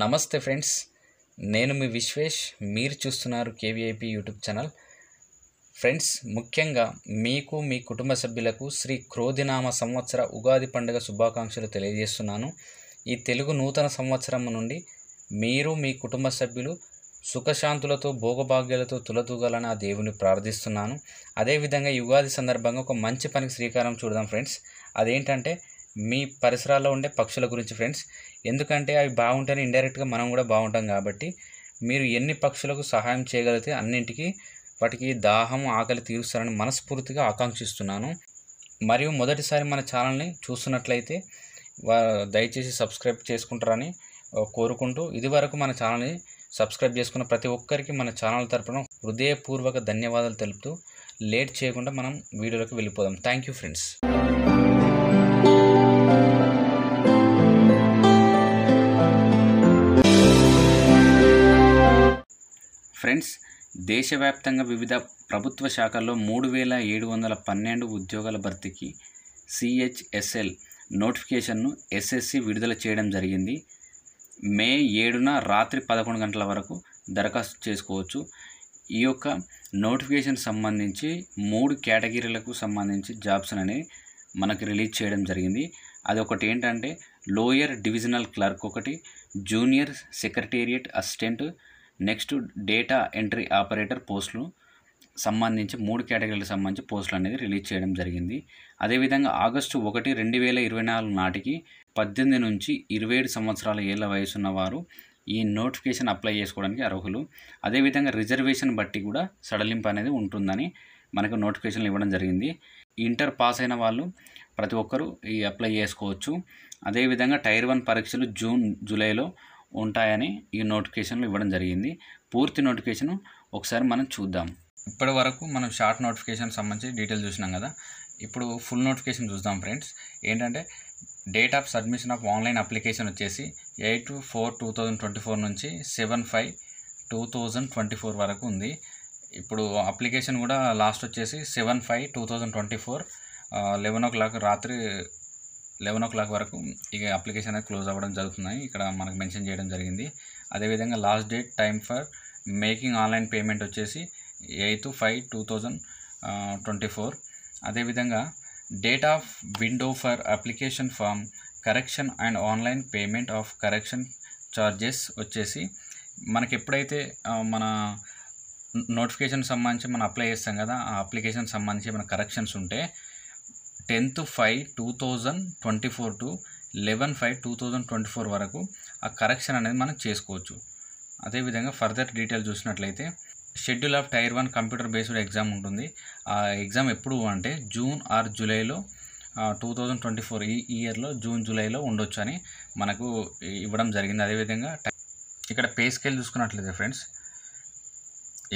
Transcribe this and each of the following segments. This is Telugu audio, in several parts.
నమస్తే ఫ్రెండ్స్, నేను మీ విశ్వేష్. మీరు చూస్తున్నారు కేవీఐపీ యూట్యూబ్ ఛానల్. ఫ్రెండ్స్, ముఖ్యంగా మీకు మీ కుటుంబ సభ్యులకు శ్రీ క్రోధినామ సంవత్సర ఉగాది పండుగ శుభాకాంక్షలు తెలియజేస్తున్నాను. ఈ తెలుగు నూతన సంవత్సరం నుండి మీరు మీ కుటుంబ సభ్యులు సుఖశాంతులతో భోగభాగ్యాలతో తులతూగాలని ఆ దేవుని ప్రార్థిస్తున్నాను. అదేవిధంగా ఈ ఉగాది సందర్భంగా ఒక మంచి పనికి శ్రీకారం చూడదాం ఫ్రెండ్స్. అదేంటంటే మీ పరిసరాల్లో ఉండే పక్షుల గురించి ఫ్రెండ్స్. ఎందుకంటే అవి బాగుంటేనే ఇండైరెక్ట్గా మనం కూడా బాగుంటాం కాబట్టి మీరు ఎన్ని పక్షులకు సహాయం చేయగలిగితే అన్నింటికి వాటికి దాహం ఆకలి తీరుస్తారని మనస్ఫూర్తిగా ఆకాంక్షిస్తున్నాను. మరియు మొదటిసారి మన ఛానల్ని చూస్తున్నట్లయితే దయచేసి సబ్స్క్రైబ్ చేసుకుంటారని కోరుకుంటూ, ఇదివరకు మన ఛానల్ని సబ్స్క్రైబ్ చేసుకున్న ప్రతి ఒక్కరికి మన ఛానల్ తరపున హృదయపూర్వక ధన్యవాదాలు తెలుపుతూ లేట్ చేయకుండా మనం వీడియోలోకి వెళ్ళిపోదాం. Thank you friends. ఫ్రెండ్స్, దేశవ్యాప్తంగా వివిధ ప్రభుత్వ శాఖల్లో 3712 ఉద్యోగాల భర్తీకి సిహెచ్ఎస్ఎల్ నోటిఫికేషన్ను ఎస్ఎస్సి విడుదల చేయడం జరిగింది. మే 7న రాత్రి 11 గంటల వరకు దరఖాస్తు చేసుకోవచ్చు. ఈ యొక్క నోటిఫికేషన్ సంబంధించి 3 కేటగిరీలకు సంబంధించి జాబ్స్ అనేవి మనకి రిలీజ్ చేయడం జరిగింది. అదొకటి ఏంటంటే లోయర్ డివిజనల్ క్లర్క్ ఒకటి, junior secretariat assistant, next data entry operator పోస్టులు సంబంధించి 3 కేటగిరీలకు సంబంధించి పోస్టులు అనేది రిలీజ్ చేయడం జరిగింది. అదేవిధంగా ఆగస్టు 1, 2024 నాటికి 18 నుంచి 27 సంవత్సరాల ఏళ్ల వయసున్న వారు ఈ నోటిఫికేషన్ అప్లై చేసుకోవడానికి అర్హులు. అదేవిధంగా రిజర్వేషన్ బట్టి కూడా సడలింపు అనేది ఉంటుందని మనకు నోటిఫికేషన్లు ఇవ్వడం జరిగింది. ఇంటర్ పాస్ అయిన వాళ్ళు ప్రతి ఒక్కరూ ఈ అప్లై చేసుకోవచ్చు. అదేవిధంగా టైర్ 1 పరీక్షలు జూన్ జూలైలో ఉంటాయని ఈ నోటిఫికేషన్లు ఇవ్వడం జరిగింది. పూర్తి నోటిఫికేషన్ ఒకసారి మనం చూద్దాం. ఇప్పటి వరకు మనం షార్ట్ నోటిఫికేషన్ సంబంధించి డీటెయిల్ చూసినాం కదా. ఇప్పుడు ఫుల్ నోటిఫికేషన్ చూద్దాం ఫ్రెండ్స్. ఏంటంటే date of submission of online application వచ్చేసి 8/4/2024 నుంచి 7/5/2024 వరకు ఉంది. ఇప్పుడు అప్లికేషన్ కూడా లాస్ట్ వచ్చేసి 7/5/2024 11 o'clock రాత్రి 11 o'clock వరకు ఇక అప్లికేషన్ అనేది క్లోజ్ అవ్వడం జరుగుతుందని ఇక్కడ మనకు మెన్షన్ చేయడం జరిగింది. అదేవిధంగా last date time for making online payment వచ్చేసి 8/5/2024. అదేవిధంగా date of window for application form correction and online payment of correction charges వచ్చేసి మనకి ఎప్పుడైతే మన నోటిఫికేషన్ సంబంధించి మనం అప్లై చేస్తాం కదా, ఆ అప్లికేషన్ సంబంధించి మన కరెక్షన్స్ ఉంటే 10/5/2024 టు 11/5/2024 వరకు ఆ కరెక్షన్ అనేది మనం చేసుకోవచ్చు. అదేవిధంగా ఫర్దర్ డీటెయిల్ చూసినట్లయితే schedule of tier 1 computer based exam ఉంటుంది. ఆ ఎగ్జామ్ ఎప్పుడు అంటే జూన్ ఆర్ జూలైలో 2024 ఈ ఇయర్లో జూన్ జూలైలో ఉండొచ్చు అని మనకు ఇవ్వడం జరిగింది. అదేవిధంగా ఇక్కడ పే స్కేల్ చూసుకున్నట్లయితే ఫ్రెండ్స్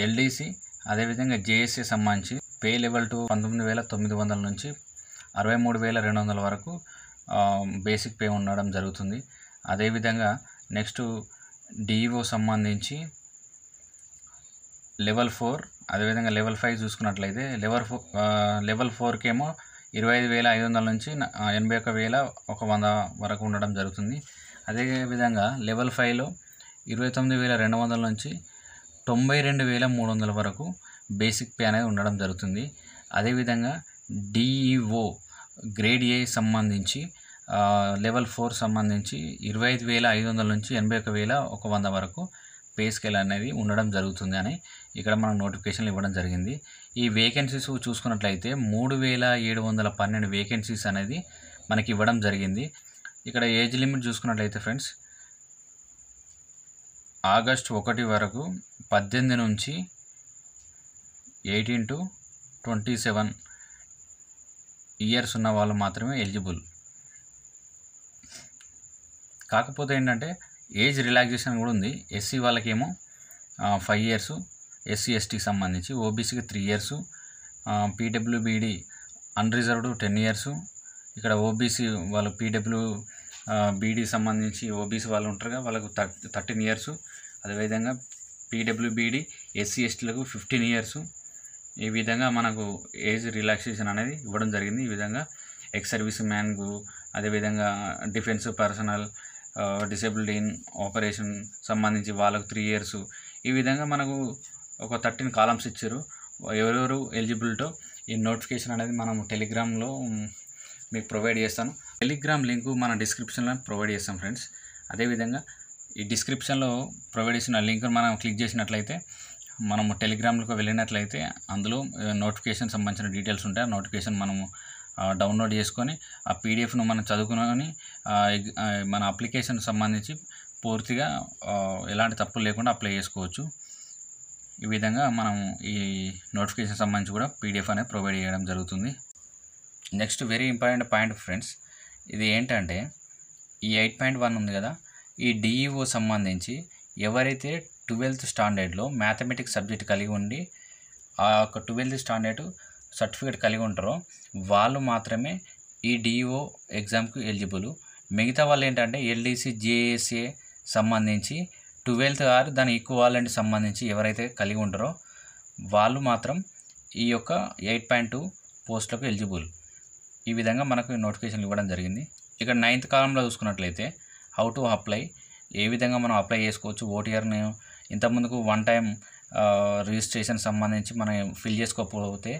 ఎల్డీసీ అదేవిధంగా జేఎస్ఏ సంబంధించి పే లెవెల్ టు 19,900 నుంచి 63,200 వరకు బేసిక్ పే ఉండడం జరుగుతుంది. అదేవిధంగా నెక్స్ట్ డిఈఓ సంబంధించి లెవెల్ 4, అదేవిధంగా లెవెల్ 5 చూసుకున్నట్లయితే లెవెల్ 4కి ఏమో 25,500 నుంచి 81,100 వరకు ఉండడం జరుగుతుంది. అదేవిధంగా లెవెల్ 5లో 29,200 నుంచి 92,300 వరకు బేసిక్ పే అనేది ఉండడం జరుగుతుంది. అదేవిధంగా డిఈఓ గ్రేడ్ ఏ సంబంధించి లెవెల్ 4 సంబంధించి 25,500 నుంచి 81,100 వరకు పే స్కేల్ అనేది ఉండడం జరుగుతుంది అని ఇక్కడ మనం నోటిఫికేషన్లు ఇవ్వడం జరిగింది. ఈ వేకెన్సీస్ చూసుకున్నట్లయితే 3,712 వేకెన్సీస్ అనేది మనకి ఇవ్వడం జరిగింది. ఇక్కడ ఏజ్ లిమిట్ చూసుకున్నట్లయితే ఫ్రెండ్స్ ఆగస్టు 1 వరకు 18 నుంచి 18 to 27 ఇయర్స్ ఉన్న వాళ్ళు మాత్రమే ఎలిజిబుల్. కాకపోతే ఏంటంటే ఏజ్ రిలాక్సేషన్ కూడా ఉంది. ఎస్సీ వాళ్ళకేమో 5 years, ఎస్సీ ఎస్టీకి సంబంధించి ఓబీసీకి 3 years, పీడబ్ల్యూబీడీ అన్రిజర్వ్డ్ 10 years. ఇక్కడ ఓబీసీ వాళ్ళు పీడబ్ల్యూబీడీ సంబంధించి ఓబీసీ వాళ్ళు ఉంటారుగా వాళ్ళకు 13 years. అదేవిధంగా పీడబ్ల్యూబీడీ ఎస్సీ ఎస్టీలకు 15 years. ఈ విధంగా మనకు ఏజ్ రిలాక్సేషన్ అనేది ఇవ్వడం జరిగింది. ఈ విధంగా ఎక్స్ సర్వీస్ మ్యాన్కు, అదేవిధంగా defence personnel, disabled in operation సంబంధించి వాళ్ళకు 3 ఇయర్స్, ఈ విధంగా మనకు ఒక 13 కాలమ్స్ ఇచ్చారు. ఎవరెవరు ఎలిజిబుల్టో ఈ నోటిఫికేషన్ అనేది మనం టెలిగ్రామ్లో మీకు ప్రొవైడ్ చేస్తాను. టెలిగ్రామ్ లింకు మన డిస్క్రిప్షన్లో ప్రొవైడ్ చేస్తాం ఫ్రెండ్స్. అదేవిధంగా ఈ డిస్క్రిప్షన్లో ప్రొవైడ్ చేసిన లింక్ మనం క్లిక్ చేసినట్లయితే మనము టెలిగ్రామ్లోకి వెళ్ళినట్లయితే అందులో నోటిఫికేషన్ సంబంధించిన డీటెయిల్స్ ఉంటాయి. ఆ నోటిఫికేషన్ మనము డౌన్లోడ్ చేసుకొని ఆ పీడిఎఫ్ను మనం చదువుకుని మన అప్లికేషన్ సంబంధించి పూర్తిగా ఎలాంటి తప్పులు లేకుండా అప్లై చేసుకోవచ్చు. ఈ విధంగా మనం ఈ నోటిఫికేషన్ సంబంధించి కూడా పీడిఎఫ్ అనేది ప్రొవైడ్ చేయడం జరుగుతుంది. Next very important point friends, ఇది ఏంటంటే ఈ 8.1 ఉంది కదా, ఈ డిఈఓ సంబంధించి ఎవరైతే 12th స్టాండర్డ్లో మ్యాథమెటిక్స్ సబ్జెక్ట్ కలిగి ఉండి ఆ యొక్క 12th స్టాండర్డ్ సర్టిఫికేట్ కలిగి ఉంటారో వాళ్ళు మాత్రమే ఈ డిఈఓ ఎగ్జామ్కి ఎలిజిబుల్. మిగతా వాళ్ళు ఏంటంటే ఎల్డీసీ, జేఏసీ సంబంధించి 12th ఆర్ దాని ఈక్వాలెంట్ సంబంధించి ఎవరైతే కలిగి ఉంటారో వాళ్ళు మాత్రం ఈ యొక్క 8.2 పోస్టులకు ఎలిజిబుల్. ఈ విధంగా మనకు నోటిఫికేషన్ ఇవ్వడం జరిగింది. ఇక్కడ 9th కాలంలో చూసుకున్నట్లయితే హౌ టు అప్లై, ఏ విధంగా మనం అప్లై చేసుకోవచ్చు, ఓటీఆర్ని ఇంతకుముందుకు 1 టైం రిజిస్ట్రేషన్ సంబంధించి మనం ఫిల్ చేసుకోకపోతే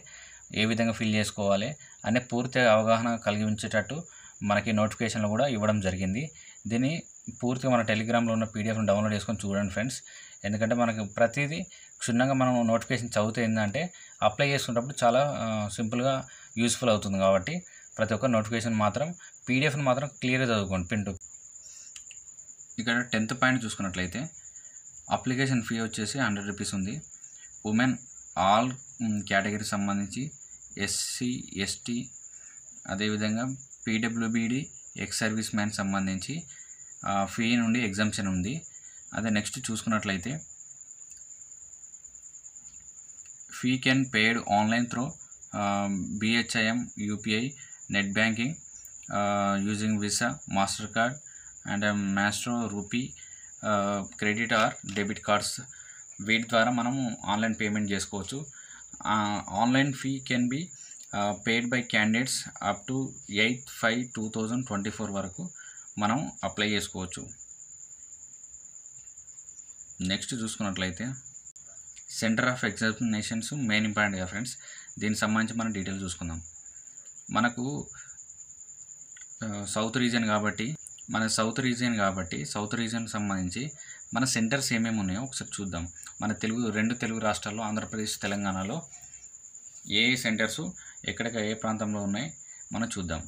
ఏ విధంగా ఫిల్ చేసుకోవాలి అనే పూర్తి అవగాహన కలిగించేటట్టు మనకి నోటిఫికేషన్లు కూడా ఇవ్వడం జరిగింది. దీన్ని పూర్తిగా మన టెలిగ్రామ్లో ఉన్న పీడిఎఫ్ని డౌన్లోడ్ చేసుకొని చూడండి ఫ్రెండ్స్. ఎందుకంటే మనకు ప్రతిదీ క్షుణ్ణంగా మనం నోటిఫికేషన్ చదివితే ఏంటంటే అప్లై చేసుకునేటప్పుడు చాలా సింపుల్గా యూస్ఫుల్ అవుతుంది. కాబట్టి ప్రతి ఒక్క నోటిఫికేషన్ మాత్రం పీడిఎఫ్ని మాత్రం క్లియర్గా చదువుకోండి పిన్ టు. ఇక్కడ 10th పాయింట్ చూసుకున్నట్లయితే అప్లికేషన్ ఫీ వచ్చేసి 100 రూపీస్ ఉంది. ఉమెన్ ఆల్ కేటగిరీ సంబంధించి ఎస్సీ, ఎస్టీ, అదేవిధంగా పీడబ్ల్యూబీడీ, ఎక్స్ సర్వీస్ మ్యాన్ సంబంధించి ఫీ నుండి ఎగ్జామ్షన్ ఉంది. అదే నెక్స్ట్ చూసుకున్నట్లయితే fee can paid online through BHIM, UPI, net banking using visa, master card and maestro, rupee, credit are debit cards. వీటి ద్వారా మనము ఆన్లైన్ పేమెంట్ చేసుకోవచ్చు. Online fee can be paid by candidates up to 8/5/2024 వరకు మనం అప్లై చేసుకోవచ్చు. నెక్స్ట్ చూసుకున్నట్లయితే సెంటర్ ఆఫ్ ఎగ్జామినేషన్స్ మెయిన్ ఇంపార్టెంట్గా ఫ్రెండ్స్. దీనికి సంబంధించి మనం డీటెయిల్స్ చూసుకుందాం. మనకు సౌత్ రీజియన్ కాబట్టి సౌత్ రీజియన్కి సంబంధించి మన సెంటర్స్ ఏమేమి ఉన్నాయో ఒకసారి చూద్దాం. మన రెండు తెలుగు రాష్ట్రాల్లో ఆంధ్రప్రదేశ్, తెలంగాణలో ఏ సెంటర్సు ఎక్కడికి ఏ ప్రాంతంలో ఉన్నాయి మనం చూద్దాం.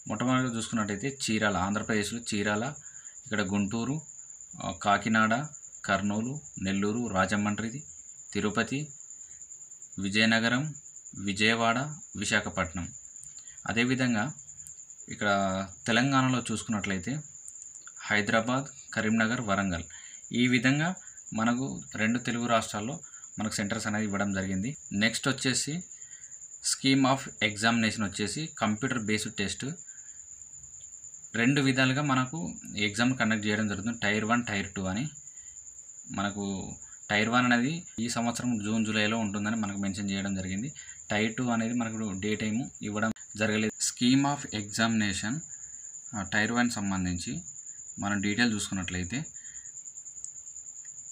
మొట్టమొదటిగా చూసుకున్నట్టయితే చీరాల, ఆంధ్రప్రదేశ్లో చీరాల, ఇక్కడ గుంటూరు, కాకినాడ, కర్నూలు, నెల్లూరు, రాజమండ్రి, తిరుపతి, విజయనగరం, విజయవాడ, విశాఖపట్నం. అదేవిధంగా ఇక్కడ తెలంగాణలో చూసుకున్నట్లయితే హైదరాబాద్, కరీంనగర్, వరంగల్. ఈ విధంగా మనకు రెండు తెలుగు రాష్ట్రాల్లో మనకు సెంటర్స్ అనేది ఇవ్వడం జరిగింది. నెక్స్ట్ వచ్చేసి స్కీమ్ ఆఫ్ ఎగ్జామినేషన్ వచ్చేసి కంప్యూటర్ బేస్డ్ టెస్ట్. రెండు విధాలుగా మనకు ఎగ్జామ్ కండక్ట్ చేయడం జరుగుతుంది. టైర్ 1, టైర్ 2 అని. మనకు టైర్ 1 అనేది ఈ సంవత్సరం జూన్, జూలైలో ఉంటుందని మనకు మెన్షన్ చేయడం జరిగింది. టైర్ 2 అనేది మనకు డే టైము ఇవ్వడం జరగలేదు. స్కీమ్ ఆఫ్ ఎగ్జామినేషన్ టైర్ 1 సంబంధించి మనం డీటెయిల్ చూసుకున్నట్లయితే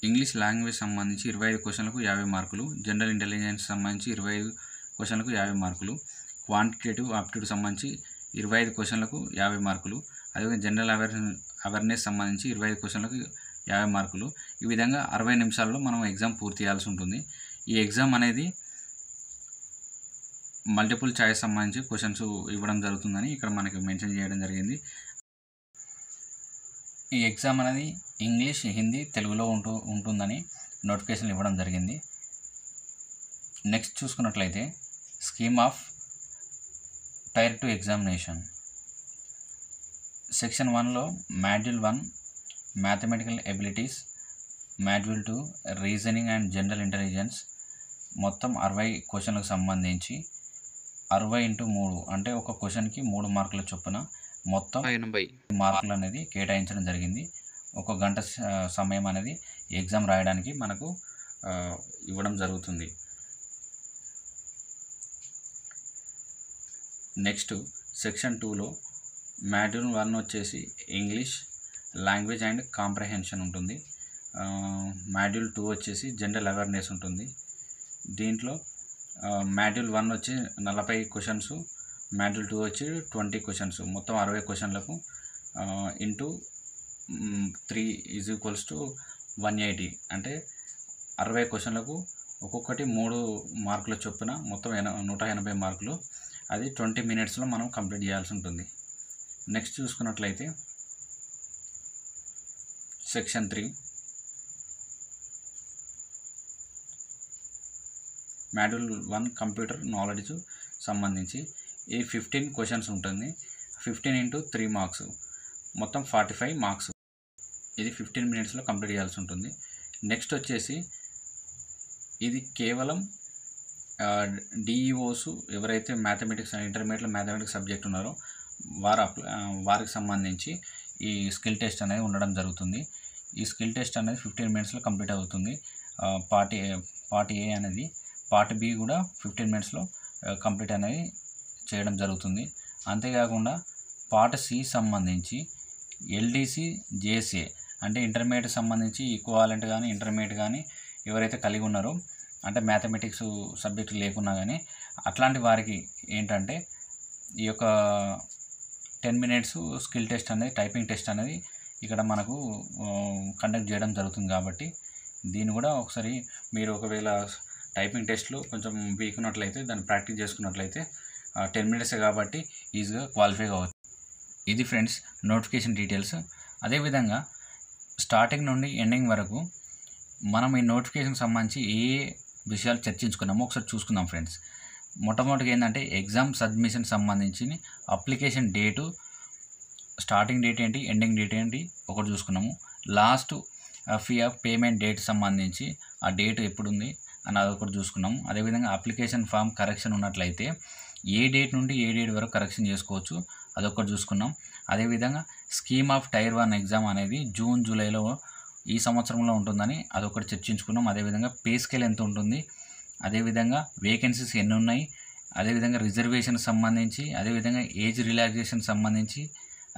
ఇంగ్లీష్ లాంగ్వేజ్ సంబంధించి 25 క్వశ్చన్లకు 50 మార్కులు, జనరల్ ఇంటెలిజెన్స్ సంబంధించి 25 క్వశ్చన్లకు 50 మార్కులు, క్వాంటిటేటివ్ ఆప్టిట్యూడ్ సంబంధించి 25 క్వశ్చన్లకు 50 మార్కులు, అదేవిధంగా జనరల్ అవేర్నెస్ సంబంధించి 25 క్వశ్చన్లకు 50 మార్కులు. ఈ విధంగా 60 నిమిషాల్లో మనం ఎగ్జామ్ పూర్తి చేయాల్సి ఉంటుంది. ఈ ఎగ్జామ్ అనేది మల్టిపుల్ చాయిస్ సంబంధించి క్వశ్చన్స్ ఇవ్వడం జరుగుతుందని ఇక్కడ మనకి మెన్షన్ చేయడం జరిగింది. ఈ ఎగ్జామ్ అనేది ఇంగ్లీష్, హిందీ, తెలుగులో ఉంటుందని నోటిఫికేషన్ ఇవ్వడం జరిగింది. నెక్స్ట్ చూసుకున్నట్లయితే scheme of tier 2 examination. Section 1లో module 1 mathematical abilities, module 2 reasoning and general intelligence. మొత్తం 60 క్వశ్చన్లకు సంబంధించి 60x3 అంటే ఒక క్వశ్చన్కి 3 మార్కుల చొప్పున మొత్తం 80 మార్కులు అనేది కేటాయించడం జరిగింది. 1 గంట సమయం అనేది ఎగ్జామ్ రాయడానికి మనకు ఇవ్వడం జరుగుతుంది. నెక్స్ట్ సెక్షన్ 2లో మాడ్యూల్ 1 వచ్చేసి ఇంగ్లీష్, లాంగ్వేజ్ అండ్ కాంప్రహెన్షన్ ఉంటుంది. మాడ్యూల్ 2 వచ్చేసి జనరల్ అవేర్నెస్ ఉంటుంది. దీంట్లో మాడ్యూల్ 1 వచ్చి 40 క్వశ్చన్స్, మాడ్యూల్ 2 వచ్చి 20 క్వశ్చన్స్, మొత్తం 60 క్వశ్చన్లకు ఇంటూ 3 = 180. అంటే 60 క్వశ్చన్లకు ఒక్కొక్కటి 3 మార్కుల చొప్పున మొత్తం 180 మార్కులు. అది 20 minutesలో మనం కంప్లీట్ చేయాల్సి ఉంటుంది. నెక్స్ట్ చూసుకున్నట్లయితే సెక్షన్ 3 మాడ్యూల్ 1 కంప్యూటర్ నాలెడ్జ్ సంబంధించి ఈ 15 క్వశ్చన్స్ ఉంటుంది. 15 × 3 మార్క్స్, మొత్తం 45 మార్క్స్. ఇది 15 minutesలో కంప్లీట్ చేయాల్సి ఉంటుంది. నెక్స్ట్ వచ్చేసి ఇది కేవలం డిఈఓస్ ఎవరైతే మ్యాథమెటిక్స్ ఇంటర్మీడియట్లో మ్యాథమెటిక్స్ సబ్జెక్ట్ ఉన్నారో వారికి సంబంధించి ఈ స్కిల్ టెస్ట్ అనేది ఉండడం జరుగుతుంది. ఈ స్కిల్ టెస్ట్ అనేది 15 minutesలో కంప్లీట్ అవుతుంది. పార్ట్ ఏ అనేది, పార్ట్ బి కూడా 15 minutesలో కంప్లీట్ అనేది చేయడం జరుగుతుంది. అంతేకాకుండా పార్ట్ సి సంబంధించి ఎల్డిసి జేఎస్ఏ అంటే ఇంటర్మీడియట్ సంబంధించి ఈక్వాలెంట్ కానీ ఇంటర్మీడియట్ కానీ ఎవరైతే కలిగి ఉన్నారో, అంటే మ్యాథమెటిక్స్ సబ్జెక్ట్ లేకున్నా కానీ అట్లాంటి వారికి ఏంటంటే ఈ యొక్క 10 minutes స్కిల్ టెస్ట్ అనేది, టైపింగ్ టెస్ట్ అనేది ఇక్కడ మనకు కండక్ట్ చేయడం జరుగుతుంది. కాబట్టి దీన్ని కూడా ఒకసారి మీరు ఒకవేళ టైపింగ్ టెస్ట్లో కొంచెం వీక్ ఉన్నట్లయితే దాన్ని ప్రాక్టీస్ చేసుకున్నట్లయితే 10 minutes కాబట్టి ఈజీగా క్వాలిఫై కావచ్చు. ఇది ఫ్రెండ్స్ నోటిఫికేషన్ డీటెయిల్స్. అదేవిధంగా స్టార్టింగ్ నుండి ఎండింగ్ వరకు మనం ఈ నోటిఫికేషన్ సంబంధించి ఏ విషయాలు చర్చించుకున్నామో ఒకసారి చూసుకుందాం ఫ్రెండ్స్. మొట్టమొదటిగా ఏంటంటే ఎగ్జామ్ సబ్మిషన్ సంబంధించి అప్లికేషన్ డేటు, స్టార్టింగ్ డేట్ ఏంటి, ఎండింగ్ డేట్ ఏంటి ఒకటి చూసుకున్నాము. Last fee of payment date సంబంధించి ఆ డేట్ ఎప్పుడు ఉంది అని అదొకటి చూసుకున్నాము. అదేవిధంగా అప్లికేషన్ ఫామ్ కరెక్షన్ ఉన్నట్లయితే ఏ డేట్ నుండి ఏ డేట్ వరకు కరెక్షన్ చేసుకోవచ్చు అదొకటి చూసుకున్నాం. అదేవిధంగా స్కీమ్ ఆఫ్ టైర్ 1 ఎగ్జామ్ అనేది జూన్ జూలైలో ఈ సంవత్సరంలో ఉంటుందని అదొకటి చర్చించుకున్నాం. అదేవిధంగా పే స్కేల్ ఎంత ఉంటుంది, అదేవిధంగా వేకెన్సీస్ ఎన్ని ఉన్నాయి, అదేవిధంగా రిజర్వేషన్ సంబంధించి, అదేవిధంగా ఏజ్ రిలాక్సేషన్ సంబంధించి,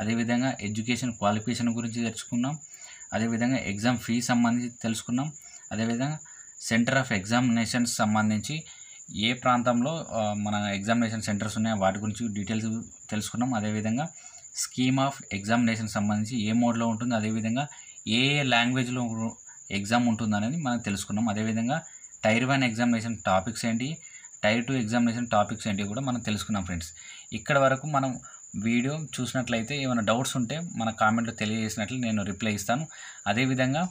అదేవిధంగా ఎడ్యుకేషన్ క్వాలిఫికేషన్ గురించి తెలుసుకున్నాం. అదేవిధంగా ఎగ్జామ్ ఫీ సంబంధించి తెలుసుకున్నాం. అదేవిధంగా సెంటర్ ఆఫ్ ఎగ్జామినేషన్స్ సంబంధించి ఏ ప్రాంతంలో మన ఎగ్జామినేషన్ సెంటర్స్ ఉన్నాయో వాటి గురించి డీటెయిల్స్ తెలుసుకున్నాం. అదేవిధంగా స్కీమ్ ఆఫ్ ఎగ్జామినేషన్ సంబంధించి ఏ మోడ్లో ఉంటుంది, అదేవిధంగా ఏ లాంగ్వేజ్లో ఎగ్జామ్ ఉంటుంది అనేది మనం తెలుసుకున్నాం. అదేవిధంగా టైర్ 1 ఎగ్జామినేషన్ టాపిక్స్ ఏంటి, టైర్ 2 ఎగ్జామినేషన్ టాపిక్స్ ఏంటి కూడా మనం తెలుసుకున్నాం ఫ్రెండ్స్. ఇక్కడ వరకు మనం వీడియో చూసినట్లయితే ఏమైనా డౌట్స్ ఉంటే మన కామెంట్లో తెలియజేసినట్లు నేను రిప్లై ఇస్తాను. అదేవిధంగా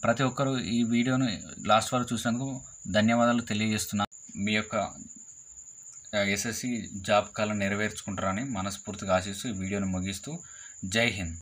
ప్రతి ఒక్కరూ ఈ వీడియోను లాస్ట్ వరకు చూసినందుకు ధన్యవాదాలు తెలియజేస్తున్నాను. మీ యొక్క ఎస్ఎస్సి జాబ్ కళను నెరవేర్చుకుంటారని మనస్ఫూర్తిగా ఆశిస్తూ ఈ వీడియోను ముగిస్తూ జై హింద్.